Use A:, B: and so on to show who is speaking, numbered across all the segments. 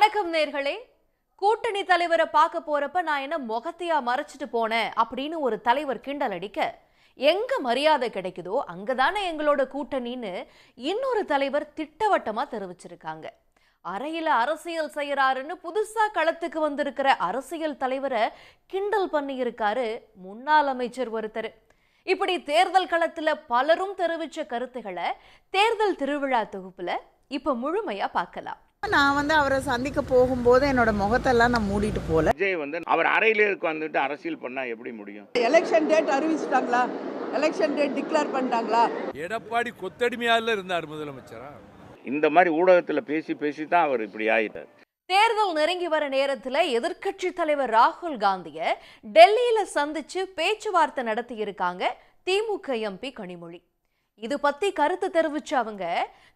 A: வணக்கம் நேர்களே. கூட்டணி தலைவரை பார்க்க போறப்ப நான் என்ன முகத்தையா மறைச்சிட்டு போனேன் அப்படின்னு ஒரு தலைவர் கிண்டல் அடிக்க, எங்க மரியாதை கிடைக்குதோ அங்கதானே எங்களோட கூட்டணின்னு இன்னொரு தலைவர் திட்டவட்டமா தெரிவிச்சிருக்காங்க. அறையில அரசியல் செய்யறாருன்னு புதுசா களத்துக்கு வந்திருக்கிற அரசியல் தலைவரை கிண்டல் பண்ணி இருக்காரு முன்னாள் அமைச்சர் ஒருத்தர். இப்படி தேர்தல் களத்துல பலரும் தெரிவிச்ச கருத்துக்களை தேர்தல் திருவிழா தொகுப்புல இப்ப முழுமையா பார்க்கலாம்.
B: நான் அவரை சந்திக்க போகும்போது என்னோட முகத்தெல்லாம் நான் மூடிட்டு போல.
C: விஜய் அவர் அறையிலே உட்கார்ந்துட்டு அரசியல் பண்ணா எப்படி முடியும்?
D: எலெக்ஷன் டேட் அறிவிச்சிட்டாங்களா? எலெக்ஷன் டேட் டிக்ளேர் பண்ணிட்டாங்களா?
E: எடப்பாடி கொத்தடிமையால இருந்தார் முதலமைச்சரா.
C: இந்த மாதிரி ஊடகத்துல பேசி தான் அவர் இப்படி ஆயிட்டார்.
A: தேர்தல் நெருங்கி வர நேரத்துல எதிர்க்கட்சி தலைவர் ராகுல் காந்திய டெல்லியில சந்திச்சு பேச்சுவார்த்தை நடத்தி இருக்காங்க திமுக எம்பி கனிமொழி. இது பத்தி கருத்து தெரிவிச்ச அவங்க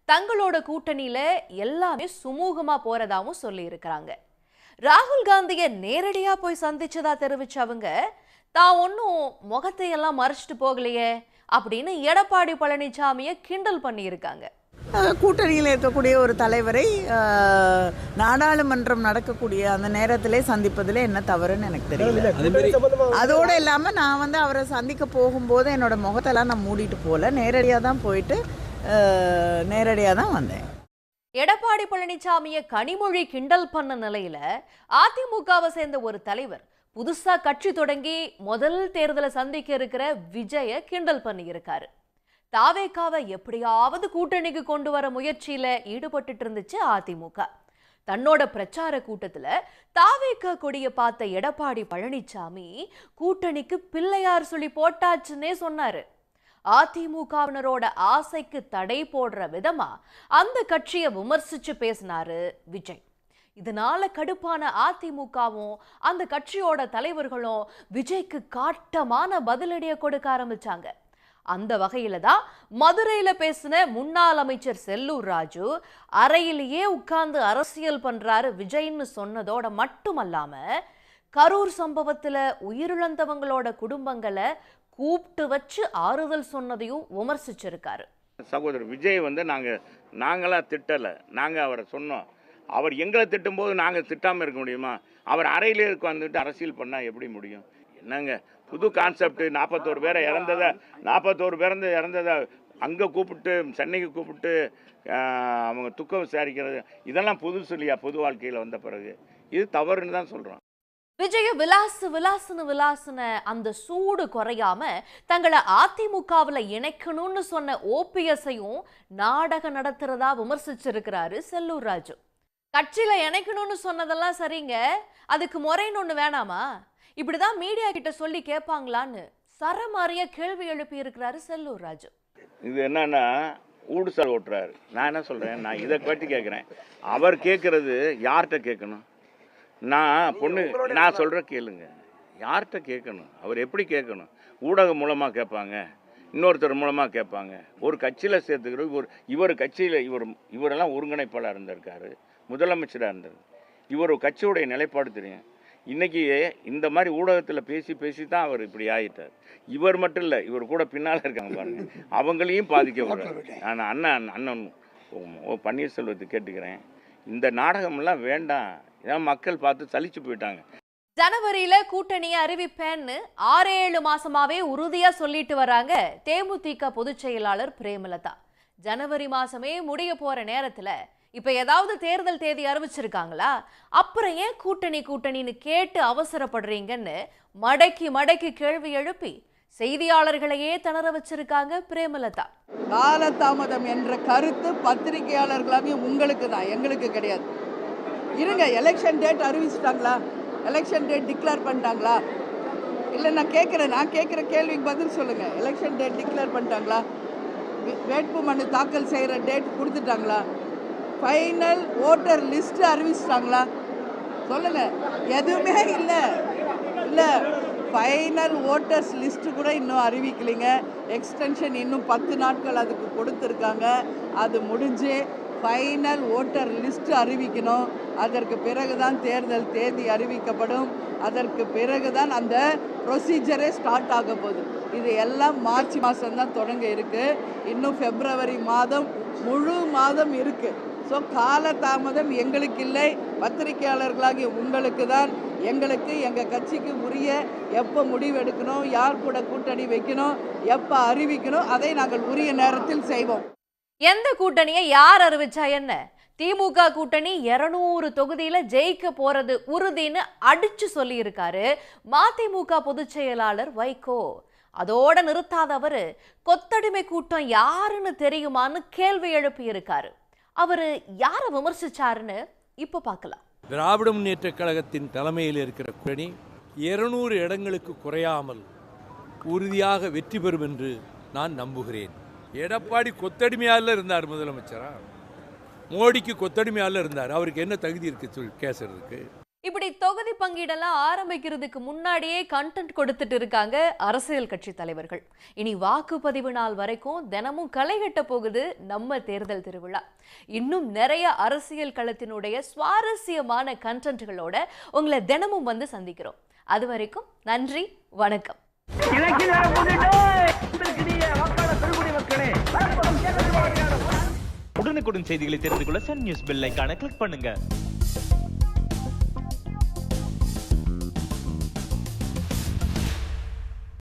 A: தங்களோட கூட்டணியில எல்லாமே சுமூகமா போறதாவும் சொல்லி இருக்கிறாங்க. ராகுல் காந்திய நேரடியா போய் சந்திச்சதா தெரிவிச்ச அவங்க தான் ஒன்னும் முகத்தையெல்லாம் மறைச்சிட்டு போகலையே அப்படின்னு எடப்பாடி பழனிசாமியை கிண்டல் பண்ணி இருக்காங்க.
B: கூட்டணியில் இருக்கக்கூடிய ஒரு தலைவரை நாடாளுமன்றம் நடக்கக்கூடிய அந்த நேரத்திலே சந்திப்பதில் என்ன தவறுன்னு எனக்கு தெரியல. அதோடு இல்லாமல் நான் அவரை சந்திக்க போகும்போது என்னோட முகத்தெல்லாம் நான் மூடிட்டு போல, நேரடியாக தான் போயிட்டு நேரடியாக தான் வந்தேன்.
A: எடப்பாடி பழனிசாமியை கனிமொழி கிண்டல் பண்ண நிலையில அதிமுகவை சேர்ந்த ஒரு தலைவர் புதுசா கட்சி தொடங்கி முதல் தேர்தலை சந்திக்க இருக்கிற விஜய கிண்டல் பண்ணி இருக்காரு. தாவேகாவை எப்படியாவது கூட்டணிக்கு கொண்டு வர முயற்சியில ஈடுபட்டு இருந்துச்சு அதிமுக. தன்னோட பிரச்சார கூட்டத்துல தாவேகா கொடிய பார்த்த எடப்பாடி பழனிசாமி கூட்டணிக்கு பிள்ளையார் சொல்லி போட்டாச்சுன்னே சொன்னாரு. அதிமுகவினரோட ஆசைக்கு தடை போடுற விதமா அந்த கட்சியை விமர்சிச்சு பேசினாரு விஜய். இதனால கடுப்பான அதிமுகவும் அந்த கட்சியோட தலைவர்களும் விஜய்க்கு காட்டமான பதிலடியை கொடுக்க ஆரம்பிச்சாங்க. அந்த வகையில தான் மதுரையில பேசின முன்னாள் அமைச்சர் செல்லூர் ராஜு அறையிலேயே உட்கார்ந்து அரசியல் பண்றாரு விஜய்னு சொன்னதோட மட்டுமல்லாம கரூர் சம்பவத்துல உயிரிழந்தவங்களோட குடும்பங்களை கூப்பிட்டு வச்சு ஆறுதல் சொன்னதையும் விமர்சிச்சிருக்காரு.
C: சகோதரர் விஜய் நாங்களா திட்டல, நாங்க அவரை சொன்னோம். அவர் எங்களை திட்டும் போது நாங்க திட்டாம இருக்க முடியுமா? அவர் அறையிலே உட்கார்ந்துட்டு அரசியல் பண்ணா எப்படி முடியும்? என்னங்க புது கான்செப்ட்? 41 பேரை இறந்ததை அங்கே கூப்பிட்டு சென்னைக்கு கூப்பிட்டு அவங்க துக்கம் விசாரிக்கிறது, இதெல்லாம் புதுசு இல்லையா? பொது வாழ்க்கையில் வந்த பிறகு இது தவறுன்னு தான் சொல்கிறோம்.
A: விஜய விலாசுன்னு அந்த சூடு குறையாம தங்களை அதிமுகவில் இணைக்கணும்னு சொன்ன ஓபிஎஸ்ஐயும் நாடகம் நடத்துறதா விமர்சிச்சிருக்கிறாரு செல்லூர் ராஜு. கட்சியில இணைக்கணும்னு சொன்னதெல்லாம் சரிங்க, அதுக்கு முறைன்னு ஒண்ணு வேணாமா? இப்படிதான் மீடியா கிட்ட சொல்லி கேட்பாங்களான்னு சரமாரியா கேள்வி எழுப்பி இருக்கிறாரு செல்லூர் ராஜு.
C: இது என்னன்னா ஊடுசால் ஓட்டுறாரு. நான் என்ன சொல்றேன், நான் இதை பற்றி கேட்குறேன். அவர் கேட்கறது யார்கிட்ட கேட்கணும்? நான் சொல்ற கேளுங்க, யார்கிட்ட கேட்கணும்? அவர் எப்படி கேட்கணும்? ஊடகம் மூலமாக கேட்பாங்க, இன்னொருத்தர் மூலமாக கேட்பாங்க. ஒரு கட்சியில் சேர்த்துக்கிற இவர் கட்சியில் இவரெல்லாம் ஒருங்கிணைப்பாளர் இருந்திருக்காரு, முதலமைச்சராக இருந்தார். இவர் கட்சியுடைய நிலைப்பாடு தெரியும். இன்னைக்கு இந்த மாதிரி ஊடகத்தில் பேசி தான் அவர் இப்படி ஆகிட்டார். இவர் மட்டும் இல்லை, இவர் கூட பின்னால் இருக்காங்க பாருங்க, அவங்களையும் பாதிக்க விடுறாரு. நான் அண்ணன் பன்னீர்செல்வத்தை கேட்டுக்கிறேன், இந்த நாடகமெல்லாம் வேண்டாம். இதான் மக்கள் பார்த்து சலிச்சு போயிட்டாங்க.
A: ஜனவரியில கூட்டணியை அறிவிப்பேன்னு 6-7 மாசமாவே உறுதியா சொல்லிட்டு வராங்க தேமுதிக பொதுச் செயலாளர் பிரேமலதா. ஜனவரி மாசமே முடிய போற நேரத்துல இப்ப ஏதாவது தேர்தல் தேதி அறிவிச்சிருக்காங்களா? அப்புறம் ஏன் கூட்டணின்னு கேட்டு அவசரப்படுறீங்கன்னு மடக்கி கேள்வி எழுப்பி செய்தியாளர்களையே திணற வச்சிருக்காங்க பிரேமலதா.
D: காலதாமதம் என்ற கருத்து பத்திரிகையாளர்களாமே உங்களுக்கு தான், எங்களுக்கு கிடையாது. இருங்க, எலெக்ஷன் டேட் அறிவிச்சிட்டாங்களா? எலெக்ஷன் டேட் டிக்ளேர் பண்ணிட்டாங்களா? இல்லை, நான் கேட்குற கேள்விக்கு பதில் சொல்லுங்க. எலெக்ஷன் டேட் டிக்ளேர் பண்ணிட்டாங்களா? வேட்பு மனு தாக்கல் செய்கிற டேட் கொடுத்துட்டாங்களா? ஃபைனல் ஓட்டர் லிஸ்ட் அறிவிச்சிட்டாங்களா? சொல்லுங்க. எதுவுமே இல்லை. ஃபைனல் ஓட்டர்ஸ் லிஸ்ட்டு கூட இன்னும் அறிவிக்கலைங்க. எக்ஸ்டென்ஷன் இன்னும் 10 நாட்கள் அதுக்கு கொடுத்துருக்காங்க. அது முடிஞ்சு ஃபைனல் ஓட்டர் லிஸ்ட்டு அறிவிக்கணும். அதற்கு பிறகு தான் தேர்தல் தேதி அறிவிக்கப்படும். அதற்கு பிறகு தான் அந்த ப்ரொசீஜரே ஸ்டார்ட் ஆக போகுது. இது எல்லாம் மார்ச் மாதம் தான் தொடங்க இருக்குது. இன்னும் பிப்ரவரி மாதம் முழு மாதம் இருக்குது. ஸோ காலதாமதம் எங்களுக்கு இல்லை, பத்திரிகையாளர்களாகிய உங்களுக்கு தான். எங்களுக்கு எங்கள் கட்சிக்கு உரிய எப்போ முடிவெடுக்கணும், யார் கூட கூட்டணி வைக்கணும், எப்போ அறிவிக்கணும், அதை நாங்கள் உரிய நேரத்தில் செய்வோம்.
A: எந்த கூட்டணியை யார் அறிவிச்சா என்ன? திமுக கூட்டணி 200 தொகுதியில ஜெயிக்க போறது உறுதின்னு அடிச்சு சொல்லி இருக்காரு மதிமுக பொதுச் செயலாளர் வைகோ. அதோட நிறுத்தாதவரு கொத்தடிமை கூட்டம் யாருன்னு தெரியுமான்னு கேள்வி எழுப்பி இருக்காரு. அவரு யாரை விமர்சிச்சாருன்னு இப்ப பார்க்கலாம்.
E: திராவிட முன்னேற்ற கழகத்தின் தலைமையில் இருக்கிற கூட்டணி 200 இடங்களுக்கு குறையாமல் உறுதியாக வெற்றி பெறும் என்று நான் நம்புகிறேன். எடப்பாடி கொத்தடிமையால இருந்தார் முதலமைச்சரா? மோடிக்கு கொத்தடிமையால இருந்தார். அவருக்கு என்ன தகுதி இருக்கு பேசுறதுக்கு?
A: இப்படி தொகுதி பங்கீடெல்லாம் ஆரம்பிக்கிறதுக்கு முன்னாடியே கண்டென்ட் கொடுத்துட்டு இருக்காங்க அரசியல் கட்சி தலைவர்கள். இனி வாக்குப்பதிவு நாள் வரைக்கும் தினமும் களை கட்ட போகுது நம்ம தேர்தல் திருவிழா. இன்னும் நிறைய அரசியல் களத்தினுடைய சுவாரஸ்யமான கண்டென்ட்களோட உங்களை தினமும் வந்து சந்திக்கிறோம். அது வரைக்கும் நன்றி, வணக்கம்.
F: உடனுக்குடன் செய்திகளை தெரிந்து கொள்ள சன் நியூஸ் பெல் ஐகானை கிளிக் பண்ணுங்க.